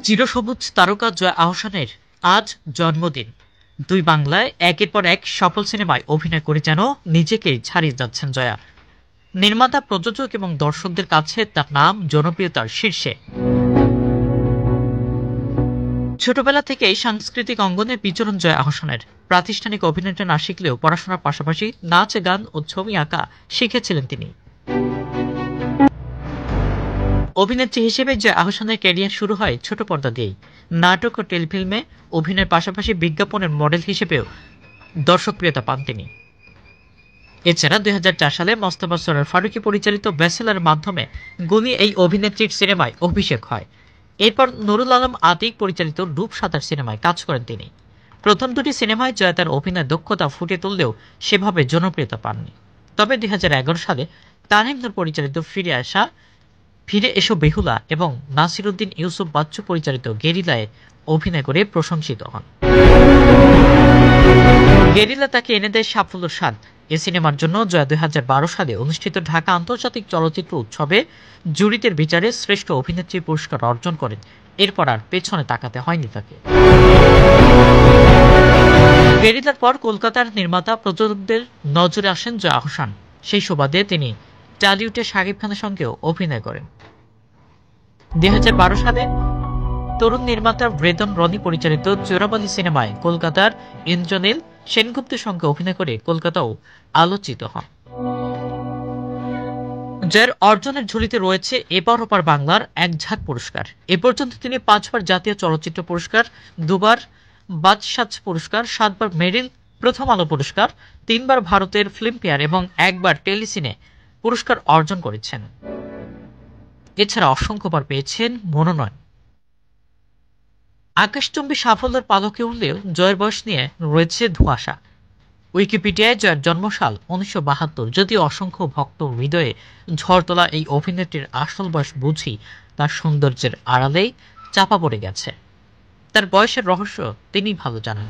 চিরসবুজ তারকা জয়া আহসানের আজ জন্মদিন। দুই বাংলায় একের পর এক সফল সিনেমায় অভিনয় করে যেন নিজেকেই ছাড়িয়ে যাচ্ছেন জয়া। নির্মাতা, প্রযোজক এবং দর্শকদের কাছে তার নাম জনপ্রিয়তার শীর্ষে। ছোটবেলা থেকেই সাংস্কৃতিক অঙ্গনে বিচরণ জয়া আহসানের। প্রাতিষ্ঠানিক অভিনয়টা না শিখলেও পড়াশোনার পাশাপাশি নাচ, গান ও ছবি আঁকা শিখেছিলেন তিনি। অভিনেত্রী হিসেবে জয়া আহসানের ক্যারিয়ার শুরু হয় ছোট পর্দা দিয়েই। নাটক ও টেলিফিল্মে অভিনয়ের পাশাপাশি বিজ্ঞাপনের মডেল হিসেবেও দর্শকপ্রিয়তা পান তিনি। এছাড়া 2004 সালে মোস্তফা সরোয়ার ফারুকী পরিচালিত ব্যাচেলরের মাধ্যমে গুণী এই অভিনেত্রীর সিনেমায় অভিষেক হয়। এরপর নুরুল আলম আতিক পরিচালিত রূপসাঁতার সিনেমায় কাজ করেন তিনি। প্রথম দুটি সিনেমায় জয়া তার অভিনয় দক্ষতা ফুটিয়ে তুললেও সেভাবে জনপ্রিয়তা পাননি। তবে 2011 সালে তানহিম নূর পরিচালিত ফিরে এসো বেহুলা এবং নাসিরুদ্দিন ইউসুফ বাচ্চু পরিচালিত গেরিলায় অভিনয় করে প্রশংসিত হন। গেরিলা তাকে এনে দেয় সাফল্যের স্বাদ। এ সিনেমার জন্য জয়া 2012 সালে অনুষ্ঠিত ঢাকা আন্তর্জাতিক চলচ্চিত্র উৎসবে জুরিদের বিচারে শ্রেষ্ঠ অভিনেত্রী পুরস্কার অর্জন করেন। এরপর আর পেছনে তাকাতে হয়নি তাকে। গেরিলার পর কলকাতার নির্মাতা, প্রযোজকদের নজরে আসেন জয়া আহসান। সেই সুবাদে তিনি টলিউডে শাকিব খানের সঙ্গেও অভিনয় করেন। 2012 সালে তরুণ নির্মাতা রেদন রনি পরিচালিত চোরাবালি সিনেমায় কলকাতার ইন্দ্রনীল সেনগুপ্তের সঙ্গে অভিনয় করে কলকাতাও আলোচিত হন। জয়ের অর্জনের ঝুলিতে রয়েছে এপার ওপার বাংলার এক ঝাঁক পুরস্কার। এ পর্যন্ত তিনি 5 বার জাতীয় চলচ্চিত্র পুরস্কার, 2 বার বাচসাস পুরস্কার, 7 বার মেরিল প্রথম আলো পুরস্কার, 3 বার ভারতের ফিল্মফেয়ার এবং 1 বার টেলিসিনে পুরস্কার অর্জন করেছেন। এছাড়া অসংখ্যবার পেয়েছেন মনোনয়ন। আকাশচুম্বী সাফল্যের পালকে উঠলেও জয়ের বয়স নিয়ে রয়েছে ধোঁয়াশা। উইকিপিডিয়ায় জয়ের জন্মসাল 1972। যদিও অসংখ্য ভক্ত হৃদয়ে ঝড় তোলা এই অভিনেত্রীর আসল বয়স বুঝি তার সৌন্দর্যের আড়ালেই চাপা পড়ে গেছে। তার বয়সের রহস্য তিনিই ভালো জানেন।